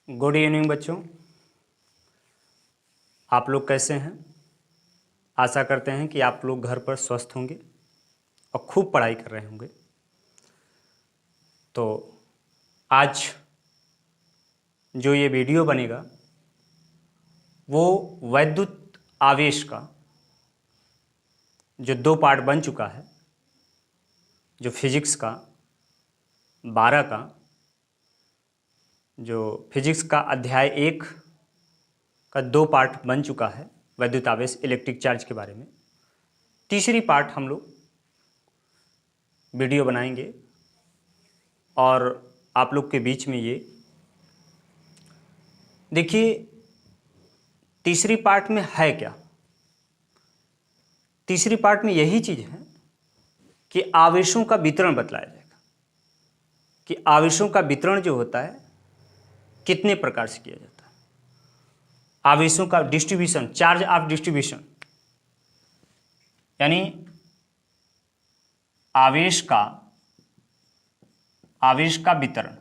Good evening बच्चों, आप लोग कैसे हैं। आशा करते हैं कि आप लोग घर पर स्वस्थ होंगे और खूब पढ़ाई कर रहे होंगे। तो आज जो ये वीडियो बनेगा वो वैद्युत आवेश का जो 2 पार्ट बन चुका है, जो फिजिक्स का 12 का जो फिजिक्स का अध्याय 1 का 2 पार्ट बन चुका है वैद्युत आवेश इलेक्ट्रिक चार्ज के बारे में। तीसरी पार्ट हम लोग वीडियो बनाएंगे और आप लोग के बीच में ये देखिए तीसरी पार्ट में है क्या। तीसरी पार्ट में यही चीज़ है कि आवेशों का वितरण बतलाया जाएगा कि आवेशों का वितरण जो होता है कितने प्रकार से किया जाता है। आवेशों का डिस्ट्रीब्यूशन, चार्ज ऑफ डिस्ट्रीब्यूशन, यानी आवेश का वितरण,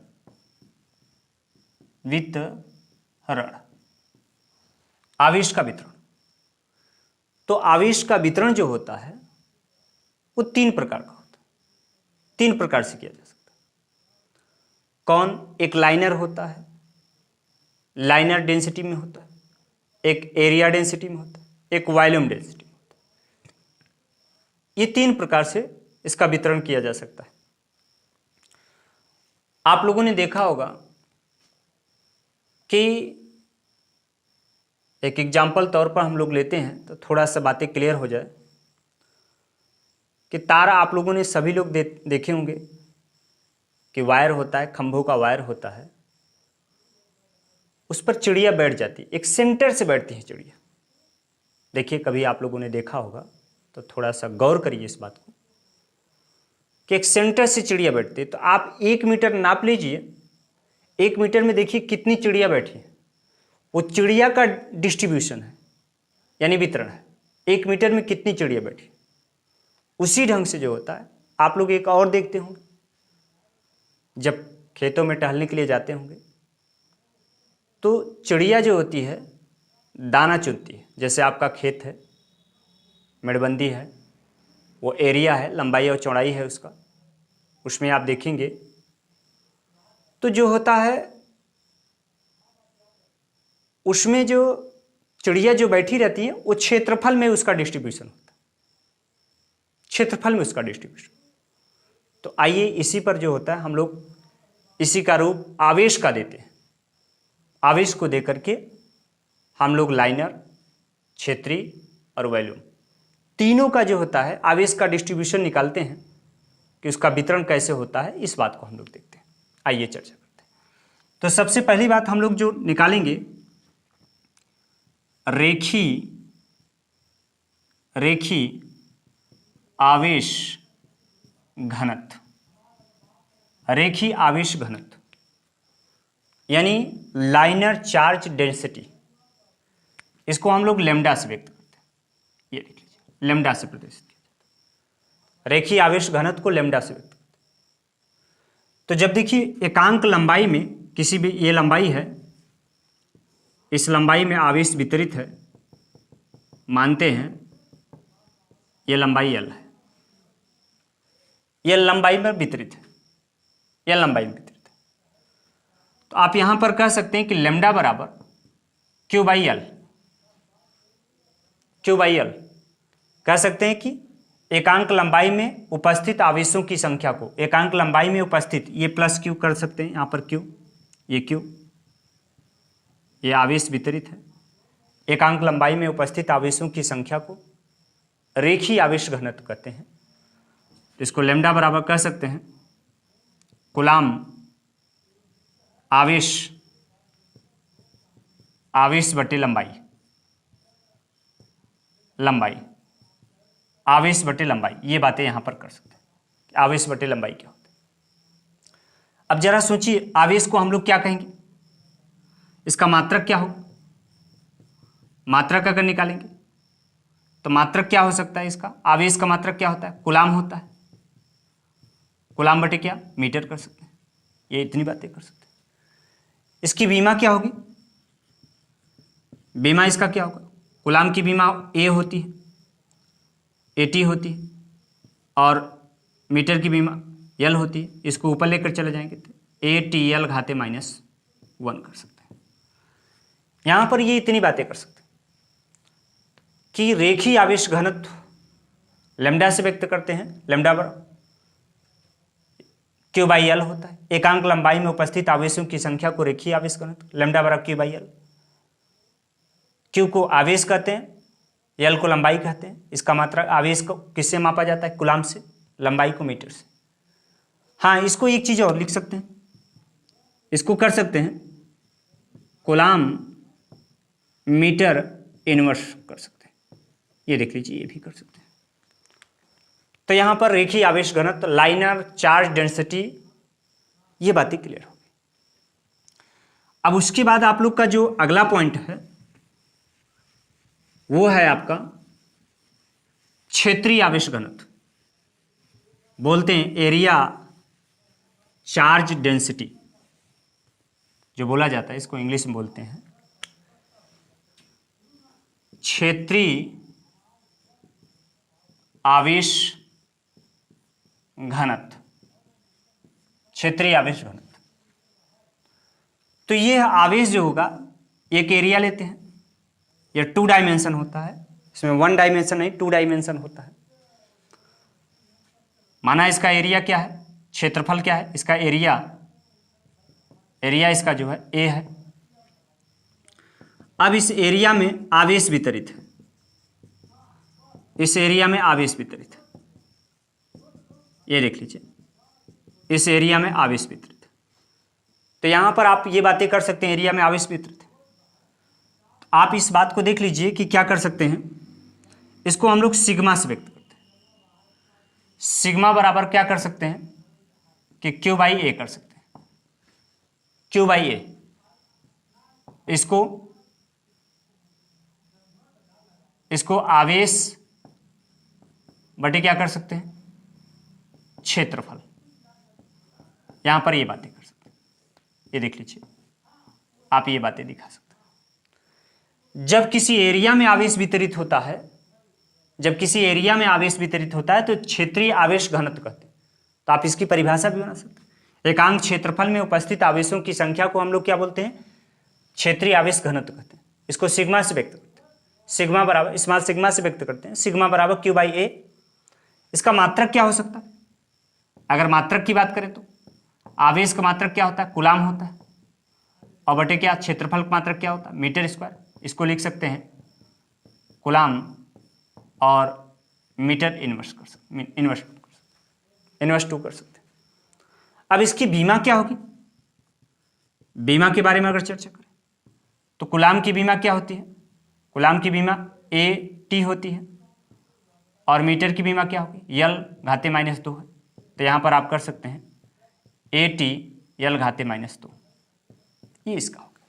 आवेश का वितरण। तो आवेश का वितरण जो होता है वो 3 प्रकार का होता है, 3 प्रकार से किया जा सकता है। कौन? एक लाइनर होता है, लाइनर डेंसिटी में होता है, एक एरिया डेंसिटी में होता है, एक वॉल्यूम डेंसिटी में होता है। ये 3 प्रकार से इसका वितरण किया जा सकता है। आप लोगों ने देखा होगा कि एक एग्जाम्पल तौर पर हम लोग लेते हैं तो थोड़ा सा बातें क्लियर हो जाए कि तार आप लोगों ने सभी लोग देखे होंगे कि वायर होता है, खंभों का वायर होता है, उस पर चिड़िया बैठ जाती है, एक सेंटर से बैठती है चिड़िया। देखिए कभी आप लोगों ने देखा होगा तो थोड़ा सा गौर करिए इस बात को कि एक सेंटर से चिड़िया बैठती है। तो आप 1 मीटर नाप लीजिए, 1 मीटर में देखिए कितनी चिड़िया बैठी है। वो चिड़िया का डिस्ट्रीब्यूशन है, यानी वितरण है, 1 मीटर में कितनी चिड़िया बैठी। उसी ढंग से जो होता है आप लोग एक और देखते होंगे, जब खेतों में टहलने के लिए जाते होंगे तो चिड़िया जो होती है दाना चुनती है। जैसे आपका खेत है, मेड़बंदी है, वो एरिया है, लंबाई और चौड़ाई है उसका, उसमें आप देखेंगे तो जो होता है उसमें जो चिड़िया जो बैठी रहती है वो क्षेत्रफल में उसका डिस्ट्रीब्यूशन होता है, क्षेत्रफल में उसका डिस्ट्रीब्यूशन। तो आइए इसी पर जो होता है हम लोग इसी का रूप आवेश का देते हैं। आवेश को दे करके हम लोग लाइनर, क्षेत्रीय और वॉल्यूम तीनों का जो होता है आवेश का डिस्ट्रीब्यूशन निकालते हैं कि उसका वितरण कैसे होता है। इस बात को हम लोग देखते हैं, आइए चर्चा करते हैं। तो सबसे पहली बात हम लोग जो निकालेंगे, रेखी आवेश घनत्व, रेखी आवेश घनत्व यानी लाइनर चार्ज डेंसिटी। इसको हम लोग लैम्डा से व्यक्त करते हैं, ये लिख लीजिए, लैम्डा से प्रदर्शित किया जाता है। रेखी आवेश घनत्व को लैम्डा से व्यक्त करते हैं। तो जब देखिए एकांक लंबाई में किसी भी, ये लंबाई है, इस लंबाई में आवेश वितरित है, मानते हैं ये लंबाई L है, यह लंबाई में वितरित है, यह लंबाई में वितरित है। तो आप यहां पर कह सकते हैं कि लैम्डा बराबर Q by L, Q by L कह सकते हैं कि एकांक लंबाई में उपस्थित आवेशों की संख्या को, एकांक लंबाई में उपस्थित, ये प्लस Q कर सकते हैं, यहां पर Q, ये Q, ये आवेश वितरित है। एकांक लंबाई में उपस्थित आवेशों की संख्या को रेखीय आवेश घनत्व कहते हैं। इसको लैम्डा बराबर कह सकते हैं कूलाम आवेश बटे लंबाई, आवेश बटे लंबाई, ये बातें यहां पर कर सकते हैं कि आवेश बटे लंबाई क्या होता है। अब जरा सोचिए आवेश को हम लोग क्या कहेंगे, इसका मात्रक क्या होगा। मात्रक अगर निकालेंगे तो मात्रक क्या हो सकता है इसका, आवेश का मात्रक क्या होता है, कूलाम होता है। कूलाम बटे क्या, मीटर कर सकते हैं। ये इतनी बातें कर सकते हैं। इसकी बीमा क्या होगी, बीमा इसका क्या होगा, कूलाम की बीमा ए होती है, AT होती है, और मीटर की बीमा L होती है। इसको ऊपर लेकर चले जाएंगे तो ATL घाते -1 कर सकते हैं। यहां पर ये इतनी बातें कर सकते हैं कि रेखीय आवेश घनत्व लैम्डा से व्यक्त करते हैं, लैम्डा बराबर Q/L होता है। एकांक लंबाई में उपस्थित आवेशों की संख्या को रेखीय आवेश घनत्व लैम्डा बराबर Q/L। Q को आवेश कहते हैं, L को लंबाई कहते हैं। इसका मात्रा आवेश को किससे मापा जाता है, कूलाम से, लंबाई को मीटर से। हाँ, इसको एक चीज और लिख सकते हैं, इसको कर सकते हैं कूलाम मीटर इनवर्स कर सकते हैं। ये देख लीजिए, ये भी कर सकते हैं। तो यहां पर रेखीय आवेश घनत्व, लाइनर चार्ज डेंसिटी, ये बातें क्लियर हो गई। अब उसके बाद आप लोग का जो अगला पॉइंट है वो है आपका क्षेत्रीय आवेश घनत्व, बोलते हैं एरिया चार्ज डेंसिटी, जो बोला जाता है इसको इंग्लिश में बोलते हैं क्षेत्रीय आवेश घनत्व, क्षेत्रीय आवेश घनत्व। तो ये आवेश जो होगा, एक एरिया लेते हैं, ये 2 डायमेंशन होता है, इसमें 1 डायमेंशन नहीं 2 डायमेंशन होता है। माना इसका एरिया क्या है, क्षेत्रफल क्या है, इसका एरिया इसका जो है A है। अब इस एरिया में आवेश वितरित है, इस एरिया में आवेश वितरित है, ये देख लीजिए, इस एरिया में आवेश वितरित है। तो यहां पर आप ये बातें कर सकते हैं, एरिया में आवेश वितरित है। तो आप इस बात को देख लीजिए कि क्या कर सकते हैं, इसको हम लोग सिग्मा से व्यक्त करते हैं। सिग्मा बराबर क्या कर सकते हैं कि Q/A कर सकते हैं, Q/A। इसको आवेश बटे क्या कर सकते हैं, क्षेत्रफल। यहां पर ये बातें कर सकते हैं, ये देख लीजिए, आप ये बातें दिखा सकते हैं। जब किसी एरिया में आवेश वितरित होता है, तो क्षेत्रीय आवेश घनत्व कहते हैं। तो आप इसकी परिभाषा भी बना सकते हैं। एकांक क्षेत्रफल में उपस्थित आवेशों की संख्या को हम लोग क्या बोलते हैं, क्षेत्रीय आवेश घनत्व कहते हैं। इसको सिग्मा से व्यक्त करते हैं, सिग्मा बराबर स्मॉल सिग्मा से व्यक्त करते हैं, सिग्मा बराबर Q/A। इसका मात्रक क्या हो सकता है, अगर मात्रक की बात करें तो आवेश का मात्रक क्या होता है, कूलाम होता है, और बटे क्या, क्षेत्रफल का मात्रक क्या होता है, मीटर स्क्वायर। इसको लिख सकते हैं कूलाम और मीटर इनवर्स कर सकते, इनवर्स 2 कर सकते हैं। अब इसकी बीमा क्या होगी, बीमा के बारे में अगर चर्चा करें तो कूलाम की बीमा क्या होती है, कूलाम की बीमा AT होती है, और मीटर की बीमा क्या होगी, L घाते -2 है। तो यहां पर आप कर सकते हैं AT L घाते -2, ये इसका हो गया।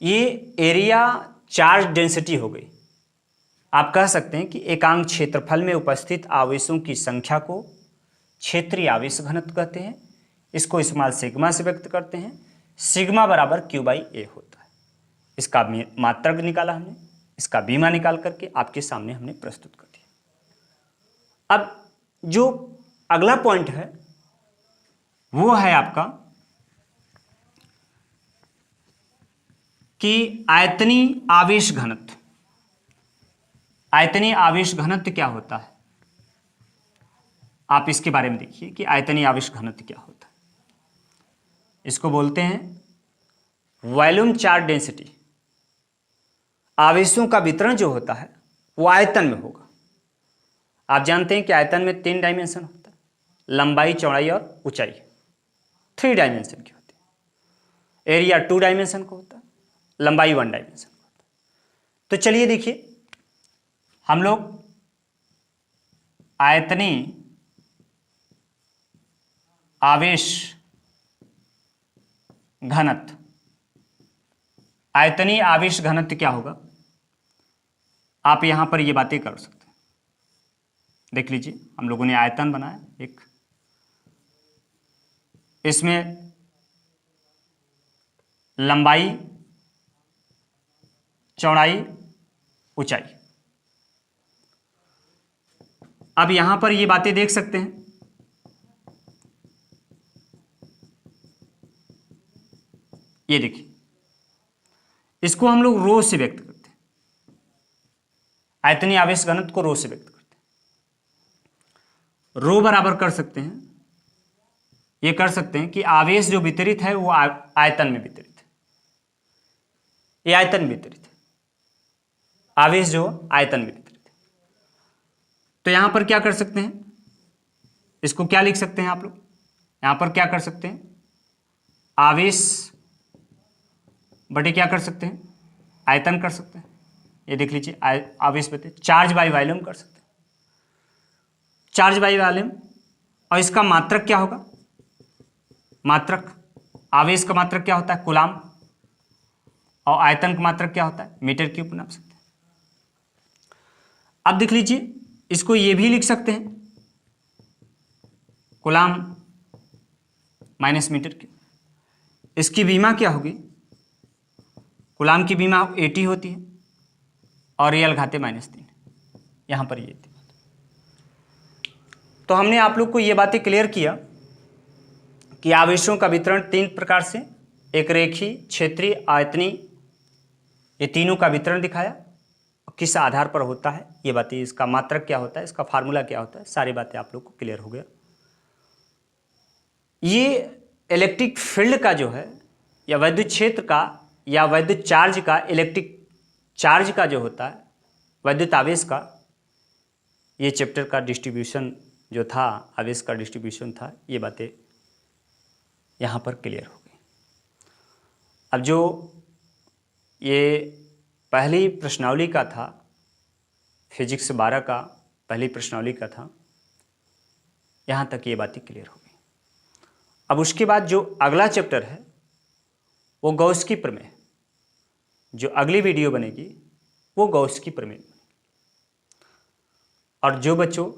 ये एरिया चार्ज डेंसिटी हो गई। आप कह सकते हैं कि एकांक क्षेत्रफल में उपस्थित आवेशों की संख्या को क्षेत्रीय आवेश घनत्व कहते हैं। इसको स्मॉल सिग्मा से व्यक्त करते हैं, सिग्मा बराबर Q/A होता है। इसका मात्रक निकाला हमने, इसका बीमा निकाल करके आपके सामने हमने प्रस्तुत कर दिया। अब जो अगला पॉइंट है वो है आपका कि आयतनीय आवेश घनत्व। आयतनीय आवेश घनत्व क्या होता है, आप इसके बारे में देखिए कि आयतनीय आवेश घनत्व क्या होता है। इसको बोलते हैं वॉल्यूम चार्ज डेंसिटी। आवेशों का वितरण जो होता है वो आयतन में होगा। आप जानते हैं कि आयतन में 3 डायमेंशन होता है, लंबाई, चौड़ाई और ऊंचाई, 3 डायमेंशन की होती है। एरिया 2 डायमेंशन का होता है, लंबाई 1 डायमेंशन का होता है। तो चलिए देखिए, हम लोग आयतनीय आवेश घनत्व, आयतनीय आवेश घनत्व क्या होगा, आप यहां पर ये बातें कर सकते हैं। देख लीजिए, हम लोगों ने आयतन बनाया एक, इसमें लंबाई, चौड़ाई, ऊंचाई। अब यहां पर ये बातें देख सकते हैं। ये देखिए, इसको हम लोग रो से व्यक्त करते हैं, आयतनीय आवेश घनत्व को रो से व्यक्त करते हैं। रो बराबर कर सकते हैं, ये कर सकते हैं कि आवेश जो वितरित है वो आयतन में वितरित है, ये आयतन में वितरित है, आवेश जो आयतन में वितरित है। तो यहां पर क्या कर सकते हैं, इसको क्या लिख सकते हैं आप लोग, यहां पर क्या कर सकते हैं, आवेश बटे क्या कर सकते हैं, आयतन कर सकते हैं। ये देख लीजिए, आवेश बटे चार्ज बाई वॉल्यूम कर सकते हैं, चार्ज बाई वॉल्यूम। और इसका मात्रक क्या होगा, मात्रक, आवेश का मात्रक क्या होता है, कूलाम, और आयतन का मात्रक क्या होता है, मीटर क्यूब नाप सकते हैं। अब देख लीजिए, इसको ये भी लिख सकते हैं, कूलाम माइनस मीटर क्यूब। इसकी विमा क्या होगी, कूलाम की विमा 80 होती है और रियल घाते -3, यहां पर ये थी। तो हमने आप लोग को ये बातें क्लियर किया कि आवेशों का वितरण 3 प्रकार से, एक रेखीय, क्षेत्रीय, आयतनीय, ये तीनों का वितरण दिखाया, किस आधार पर होता है ये बातें, इसका मात्रक क्या होता है, इसका फार्मूला क्या होता है, सारी बातें आप लोग को क्लियर हो गया। ये इलेक्ट्रिक फील्ड का जो है, या वैद्युत क्षेत्र का, या वैद्युत चार्ज का, इलेक्ट्रिक चार्ज का जो होता है, वैद्युत आवेश का, ये चैप्टर का डिस्ट्रीब्यूशन जो था, आवेश का डिस्ट्रीब्यूशन था, ये बातें यहाँ पर क्लियर हो गई। अब जो ये पहली प्रश्नावली का था, फिजिक्स 12 का पहली प्रश्नावली का था, यहाँ तक ये बातें क्लियर हो गई। अब उसके बाद जो अगला चैप्टर है वो गॉस की प्रमेय, जो अगली वीडियो बनेगी वो गॉस की प्रमेय। और जो बच्चों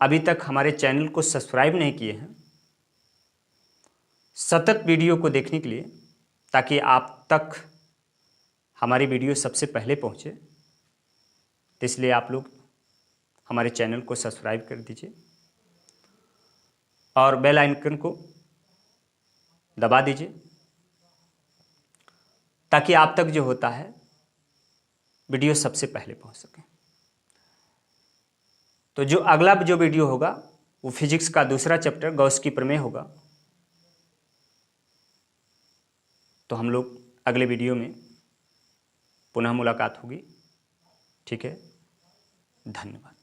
अभी तक हमारे चैनल को सब्सक्राइब नहीं किए हैं, सतत वीडियो को देखने के लिए, ताकि आप तक हमारी वीडियो सबसे पहले पहुंचे, तो इसलिए आप लोग हमारे चैनल को सब्सक्राइब कर दीजिए और बेल आइकन को दबा दीजिए, ताकि आप तक जो होता है वीडियो सबसे पहले पहुंच सके। तो जो अगला जो वीडियो होगा वो फिजिक्स का दूसरा चैप्टर गॉस की प्रमेय होगा। तो हम लोग अगले वीडियो में पुनः मुलाकात होगी। ठीक है, धन्यवाद।